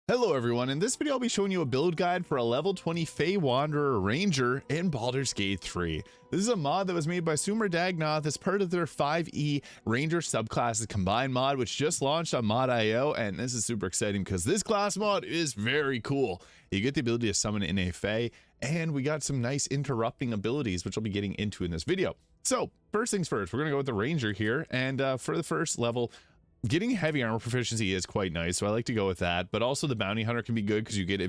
Hello everyone, in this video I'll be showing you a build guide for a level 20 Fey Wanderer Ranger in Baldur's Gate 3. This is a mod that was made by Sumradagnoth as part of their 5e Ranger Subclasses combined mod, which just launched on mod.io, and this is super exciting because this class mod is very cool. You get the ability to summon in a Fey, and we got some nice interrupting abilities, which I'll be getting into in this video. So, first things first, we're going to go with the Ranger here, and for the first level, getting heavy armor proficiency is quite nice, so I like to go with that. But also the bounty hunter can be good because you get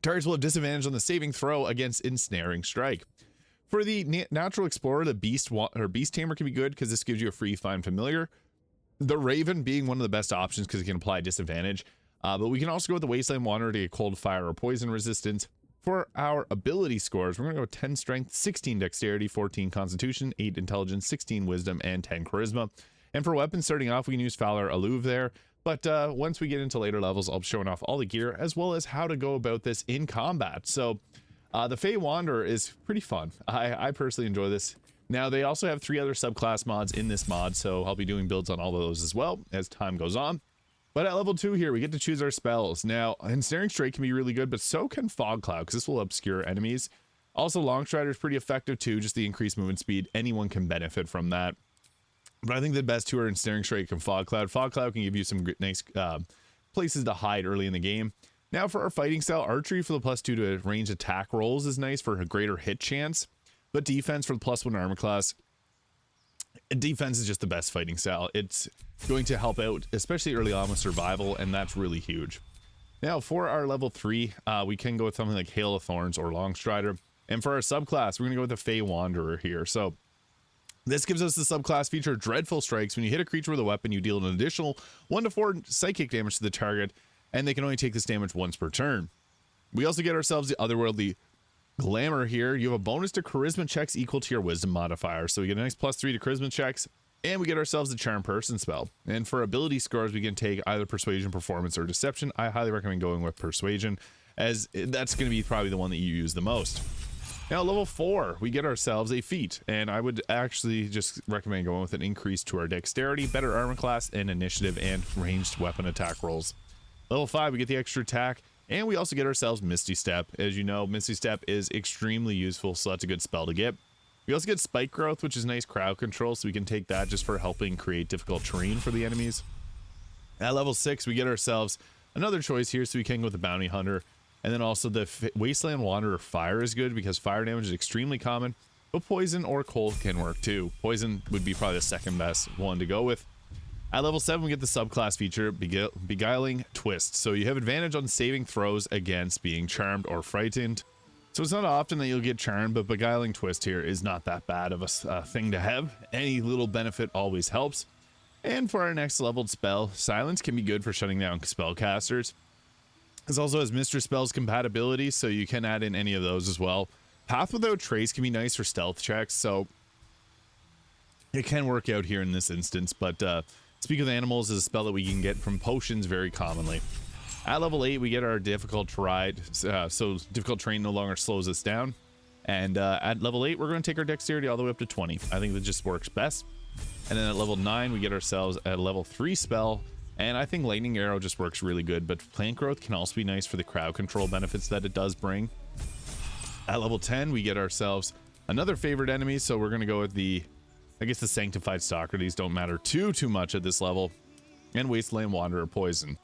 targets will have disadvantage on the saving throw against ensnaring strike. For the natural explorer, the beast tamer can be good because this gives you a free find familiar. The raven being one of the best options because it can apply disadvantage. But we can also go with the wasteland wanderer to get cold, fire, or poison resistance. For our ability scores, we're going to go with 10 strength, 16 dexterity, 14 constitution, 8 intelligence, 16 wisdom, and 10 charisma. And for weapons, starting off, we can use Fowler Alluve there. But once we get into later levels, I'll be showing off all the gear, as well as how to go about this in combat. So the Fey Wanderer is pretty fun. I personally enjoy this. Now, they also have 3 other subclass mods in this mod, so I'll be doing builds on all of those as well as time goes on. But at level 2 here, we get to choose our spells. Now, Ensnaring Strike can be really good, but so can Fog Cloud, because this will obscure enemies. Also, Longstrider is pretty effective too, just the increased movement speed. Anyone can benefit from that. But I think the best two are Ensnaring Strike and Fog Cloud. Fog Cloud can give you some nice places to hide early in the game. Now for our fighting style, archery for the +2 to range attack rolls is nice for a greater hit chance. But defense for the +1 armor class. Defense is just the best fighting style. It's going to help out, especially early on with survival, and that's really huge. Now for our level 3, we can go with something like Hail of Thorns or Longstrider. And for our subclass, we're going to go with the Fey Wanderer here. So this gives us the subclass feature Dreadful Strikes. When you hit a creature with a weapon, you deal an additional 1 to 4 psychic damage to the target, and they can only take this damage once per turn. We also get ourselves the Otherworldly Glamour here. You have a bonus to charisma checks equal to your wisdom modifier. So we get a nice +3 to charisma checks, and we get ourselves the Charm Person spell. And for ability scores, we can take either Persuasion, Performance, or Deception. I highly recommend going with Persuasion, as that's going to be probably the one that you use the most. Now, level 4, we get ourselves a feat, and I would actually just recommend going with an increase to our dexterity, better armor class, and initiative, and ranged weapon attack rolls. Level 5, we get the extra attack, and we also get ourselves Misty Step. As you know, Misty Step is extremely useful, so that's a good spell to get. We also get Spike Growth, which is nice crowd control, so we can take that just for helping create difficult terrain for the enemies. At level 6, we get ourselves another choice here, so we can go with the Bounty Hunter. And then also the Wasteland Wanderer Fire is good because fire damage is extremely common, but poison or cold can work too. Poison would be probably the second best one to go with. At level 7, we get the subclass feature Beguiling Twist. So you have advantage on saving throws against being charmed or frightened. So it's not often that you'll get charmed, but Beguiling Twist here is not that bad of a thing to have. Any little benefit always helps. And for our next leveled spell, Silence can be good for shutting down spellcasters. This also has Mistress Spells compatibility, so you can add in any of those as well. Path Without Trace can be nice for stealth checks, so it can work out here in this instance. But Speak with Animals is a spell that we can get from potions very commonly. At level 8, we get our Difficult Ride, so Difficult Terrain no longer slows us down. And at level 8, we're going to take our Dexterity all the way up to 20. I think that just works best. And then at level 9, we get ourselves a level 3 spell. And I think Lightning Arrow just works really good, but Plant Growth can also be nice for the crowd control benefits that it does bring. At level 10, we get ourselves another favorite enemy, so we're going to go with the, I guess the Sanctified Stalker. These don't matter too much at this level. And Wasteland Wanderer Poison.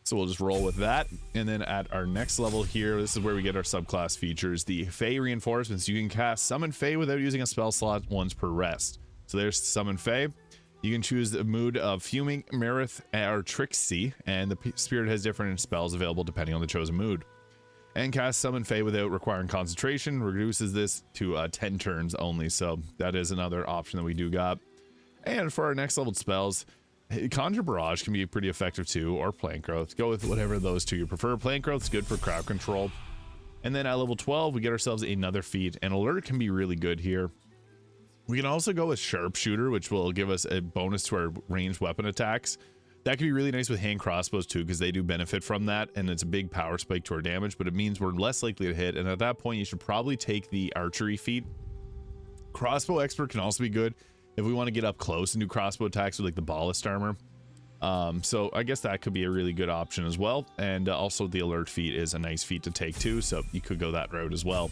So we'll just roll with that. And then at our next level here, this is where we get our subclass features. The Fey Reinforcements. You can cast Summon Fey without using a spell slot once per rest. So there's Summon Fey. You can choose the mood of Fuming, Merith, or Trixie, and the spirit has different spells available depending on the chosen mood. And cast Summon Fey without requiring concentration reduces this to 10 turns only, so that is another option that we do got. And for our next leveled spells, Conjure Barrage can be pretty effective too, or Plant Growth. Go with whatever of those two you prefer. Plant Growth is good for crowd control. And then at level 12, we get ourselves another feat, and Alert can be really good here. We can also go with Sharpshooter, which will give us a bonus to our ranged weapon attacks. That can be really nice with hand crossbows too, because they do benefit from that, and it's a big power spike to our damage, but it means we're less likely to hit, and at that point you should probably take the archery feat. Crossbow Expert can also be good if we want to get up close and do crossbow attacks with like the ballast armor. So I guess that could be a really good option as well. And also the alert feat is a nice feat to take too, so you could go that route as well.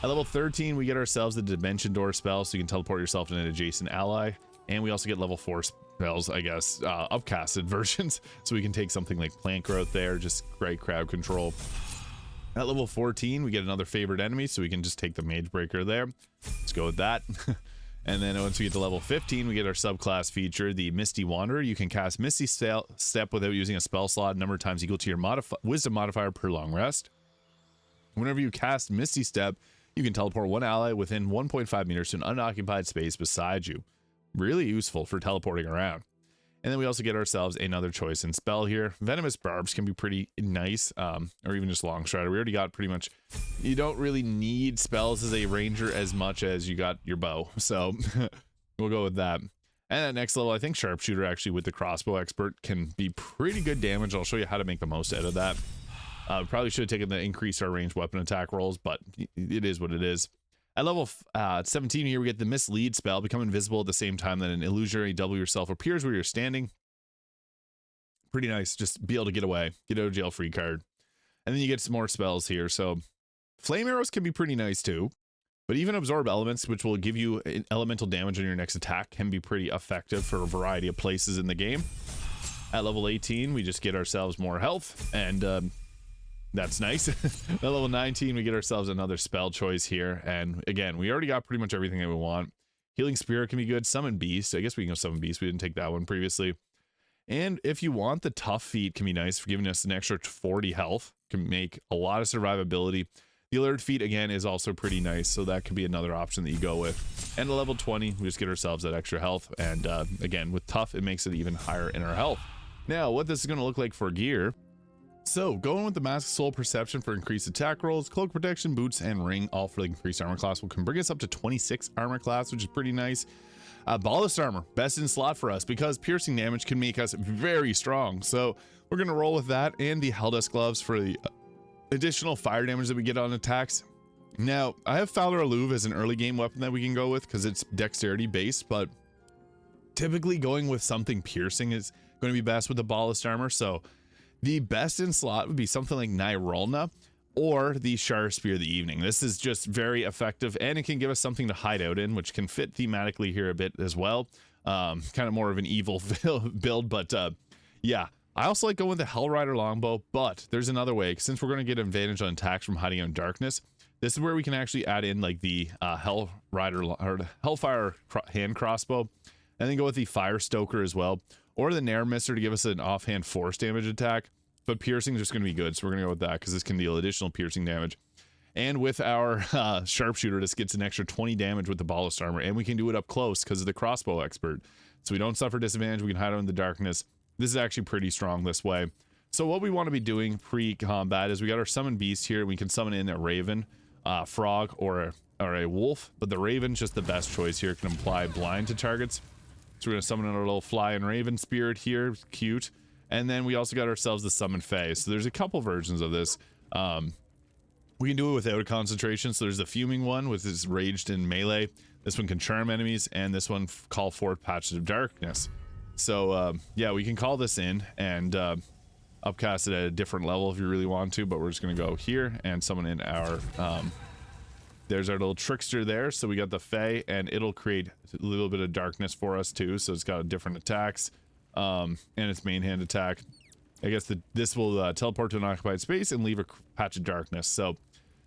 At level 13, we get ourselves the Dimension Door spell, so you can teleport yourself to an adjacent ally. And we also get level 4 spells, I guess, upcasted versions. So we can take something like Plant Growth there, just great crowd control. At level 14, we get another favorite enemy, so we can just take the Mage Breaker there. Let's go with that. And then once we get to level 15, we get our subclass feature, the Misty Wanderer. You can cast Misty Step without using a spell slot, number of times equal to your Wisdom modifier per long rest. Whenever you cast Misty Step, you can teleport one ally within 1.5 meters to an unoccupied space beside you. Really useful for teleporting around. And then we also get ourselves another choice in spell here. Venomous Barbs can be pretty nice, or even just Long Strider. We already got pretty much, you don't really need spells as a ranger as much as you got your bow. So we'll go with that. And at next level, I think Sharpshooter actually with the Crossbow Expert can be pretty good damage. I'll show you how to make the most out of that. Probably should have taken the increase our ranged weapon attack rolls, but it is what it is. At level 17 here, we get the Mislead spell, become invisible at the same time that an illusionary double yourself appears where you're standing. Pretty nice, just be able to get away, get out of jail free card. And then you get some more spells here. So Flame Arrows can be pretty nice too, but even Absorb Elements, which will give you elemental damage on your next attack, can be pretty effective for a variety of places in the game. At level 18, we just get ourselves more health, and that's nice. At level 19, we get ourselves another spell choice here. And again, we already got pretty much everything that we want. Healing Spirit can be good. Summon Beast. I guess we can go Summon Beast. We didn't take that one previously. And if you want, the Tough feat can be nice for giving us an extra 40 health. Can make a lot of survivability. The Alert feat, again, is also pretty nice. So that could be another option that you go with. And at level 20, we just get ourselves that extra health. And again, with Tough, it makes it even higher in our health. Now, what this is going to look like for gear. So, going with the Mask of Soul Perception for increased attack rolls, Cloak Protection, Boots, and Ring, all for the increased armor class, can bring us up to 26 armor class, which is pretty nice. Ballast Armor, best in slot for us, because piercing damage can make us very strong. So, we're going to roll with that, and the Helldust Gloves for the additional fire damage that we get on attacks. Now, I have Fowler Alluve as an early game weapon that we can go with, because it's dexterity based, but typically going with something piercing is going to be best with the Ballast Armor, so the best in slot would be something like Nyrulna or the Shar Spear of the Evening. This is just very effective, and it can give us something to hide out in, which can fit thematically here a bit as well. Kind of more of an evil build, but yeah. I also like going with the Hellrider Longbow, but there's another way. Since we're going to get advantage on attacks from hiding out in darkness, this is where we can actually add in like the Hellrider or Hellfire hand crossbow, and then go with the Fire Stoker as well. Or the Nair Mister to give us an offhand force damage attack. But piercing is just going to be good, so we're going to go with that because this can deal additional piercing damage. And with our Sharpshooter, this gets an extra 20 damage with the Ballast Armor, and we can do it up close because of the Crossbow Expert. So we don't suffer disadvantage, we can hide out in the darkness. This is actually pretty strong this way. So what we want to be doing pre-combat is we got our Summon Beast here. We can summon in a Raven, Frog, or a Wolf, but the Raven's just the best choice here. It can apply blind to targets. So we're going to summon our little Fly and Raven Spirit here. Cute. And then we also got ourselves the Summon Fey. So there's a couple versions of this. We can do it without a concentration. So there's the Fuming one, which is raged in melee. This one can charm enemies. And this one call forth Patches of Darkness. So yeah, we can call this in and upcast it at a different level if you really want to. But we're just going to go here and summon in our... there's our little Trickster there. So we got the Fey, and it'll create a little bit of darkness for us too. So it's got different attacks, and its main hand attack. I guess this will teleport to an occupied space and leave a patch of darkness. So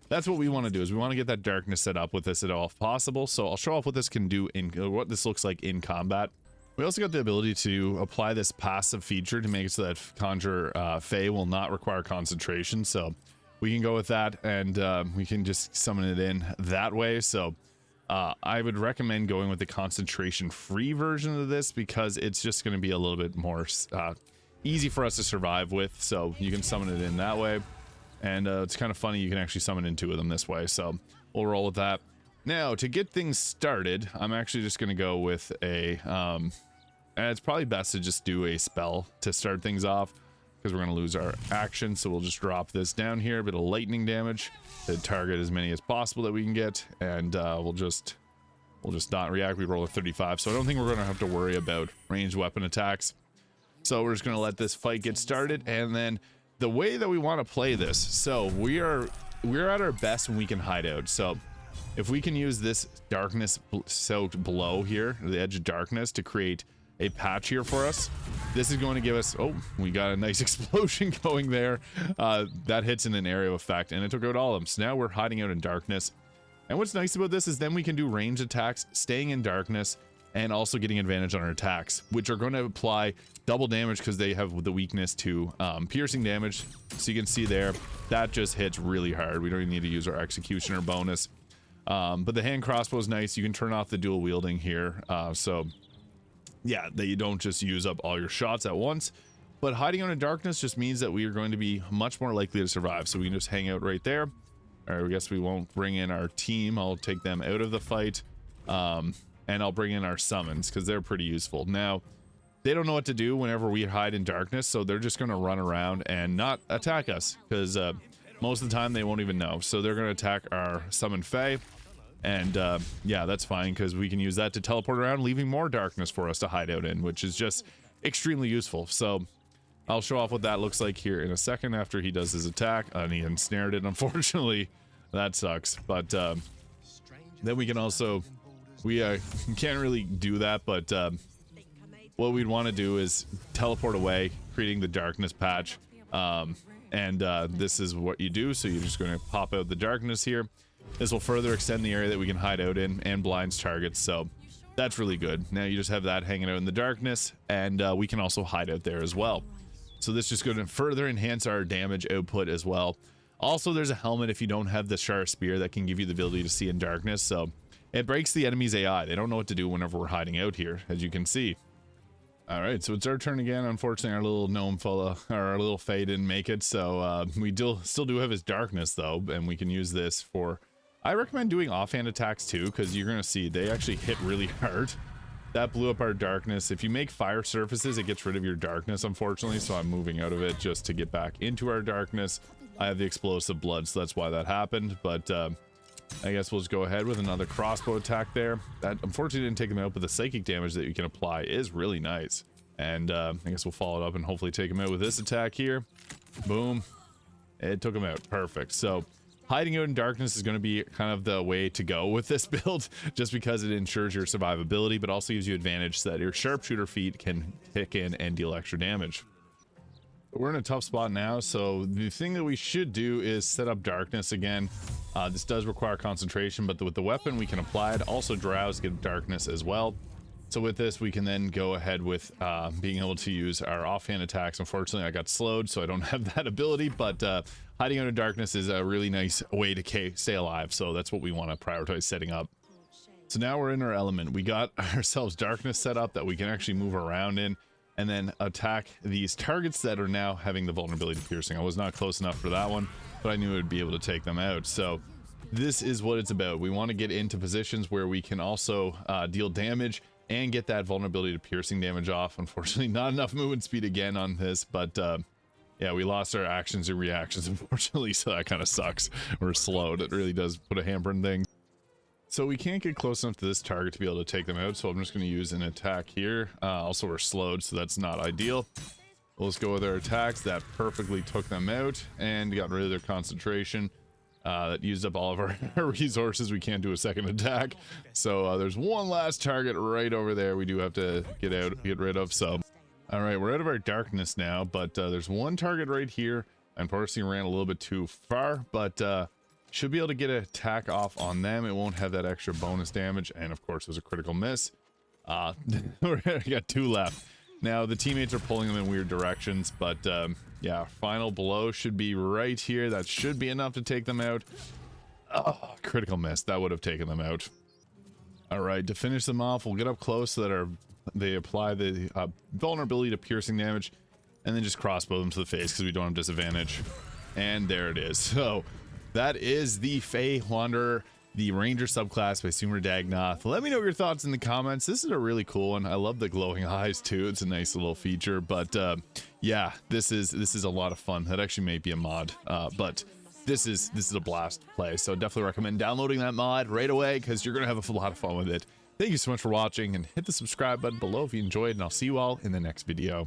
that's what we want to do, is we want to get that darkness set up with this at all if possible. So I'll show off what this can do in what this looks like in combat. We also got the ability to apply this passive feature to make it so that Conjure Fey will not require concentration. So we can go with that, and we can just summon it in that way. So I would recommend going with the concentration-free version of this because it's just going to be a little bit more easy for us to survive with. So you can summon it in that way. And it's kind of funny, you can actually summon in 2 of them this way. So we'll roll with that. Now, to get things started, I'm actually just going to go with a... it's probably best to just do a spell to start things off, because we're going to lose our action. So we'll just drop this down here, a bit of lightning damage to target as many as possible that we can get, and we'll just not react. We roll a 35, so I don't think we're going to have to worry about ranged weapon attacks. So we're just going to let this fight get started. And then the way that we want to play this, so we're at our best when we can hide out. So if we can use this darkness soaked below here, the edge of darkness, to create a patch here for us, this is going to give us, oh, we got a nice explosion going there. That hits in an area of effect, and it took out all of them. So now we're hiding out in darkness. And what's nice about this is then we can do ranged attacks, staying in darkness, and also getting advantage on our attacks, which are going to apply double damage because they have the weakness to piercing damage. So you can see there, that just hits really hard. We don't even need to use our executioner bonus. But the hand crossbow is nice. You can turn off the dual wielding here. So yeah, that you don't just use up all your shots at once. But hiding out in darkness just means that we are going to be much more likely to survive. So we can just hang out right there. All right, I guess we won't bring in our team. I'll take them out of the fight. And I'll bring in our summons because they're pretty useful. Now, they don't know what to do whenever we hide in darkness, so they're just going to run around and not attack us because most of the time they won't even know. So they're going to attack our summon Fey, and yeah, that's fine because we can use that to teleport around, leaving more darkness for us to hide out in, which is just extremely useful. So I'll show off what that looks like here in a second after he does his attack, and he ensnared it, unfortunately. That sucks, but then we can also... We can't really do that, but what we'd want to do is teleport away, creating the darkness patch. This is what you do. So you're just going to pop out the darkness here. This will further extend the area that we can hide out in and blinds targets. So that's really good. Now you just have that hanging out in the darkness, and we can also hide out there as well. So this is just going to further enhance our damage output as well. Also, there's a helmet if you don't have the Sharp Spear that can give you the ability to see in darkness. So it breaks the enemy's AI. They don't know what to do whenever we're hiding out here, as you can see. All right, so it's our turn again. Unfortunately, our little gnome fella, or our little Fey didn't make it. So we still do have his darkness though, and we can use this for... I recommend doing offhand attacks too, because you're gonna see they actually hit really hard. That blew up our darkness. If you make fire surfaces, it gets rid of your darkness, unfortunately. So I'm moving out of it just to get back into our darkness. I have the explosive blood, so that's why that happened. But I guess we'll just go ahead with another crossbow attack there. That unfortunately didn't take him out, but the psychic damage that you can apply is really nice. And I guess we'll follow it up and hopefully take him out with this attack here. Boom. It took him out. Perfect. So hiding out in darkness is going to be kind of the way to go with this build, just because it ensures your survivability, but also gives you advantage so that your sharpshooter feat can kick in and deal extra damage. We're in a tough spot now, so the thing that we should do is set up darkness again. This does require concentration, but with the weapon we can apply it. Also drowse, get darkness as well. So with this we can then go ahead with being able to use our offhand attacks. Unfortunately I got slowed, so I don't have that ability, but hiding out in darkness is a really nice way to stay alive, so that's what we want to prioritize setting up. So now we're in our element. We got ourselves darkness set up that we can actually move around in, and then attack these targets that are now having the vulnerability to piercing. I was not close enough for that one, but I knew it would be able to take them out. So this is what it's about. We want to get into positions where we can also deal damage and get that vulnerability to piercing damage off. Unfortunately, not enough movement speed again on this, but yeah, we lost our actions and reactions, unfortunately, so that kind of sucks. We're slowed. It really does put a hamper in things. So we can't get close enough to this target to be able to take them out, so I'm just going to use an attack here. Also, we're slowed, so that's not ideal. We'll just go with our attacks. That perfectly took them out and got rid of their concentration. That used up all of our resources. We can't do a second attack. So there's one last target right over there we do have to get rid of. So, all right, we're out of our darkness now, but there's one target right here. Unfortunately, ran a little bit too far, but should be able to get an attack off on them. It won't have that extra bonus damage, and of course, it was a critical miss. We got two left. Now, the teammates are pulling them in weird directions, but yeah, final blow should be right here. That should be enough to take them out. Oh, critical miss. That would have taken them out. All right, to finish them off, we'll get up close so that they apply the vulnerability to piercing damage, and then just crossbow them to the face because we don't have disadvantage. And there it is. So that is the Fey Wanderer, the Ranger subclass by Sumradagnoth. Let me know your thoughts in the comments. This is a really cool one. I love the glowing eyes too. It's a nice little feature, but yeah, this is a lot of fun. That actually may be a mod, but this is a blast to play. So definitely recommend downloading that mod right away because you're gonna have a lot of fun with it. Thank you so much for watching, and hit the subscribe button below if you enjoyed, and I'll see you all in the next video.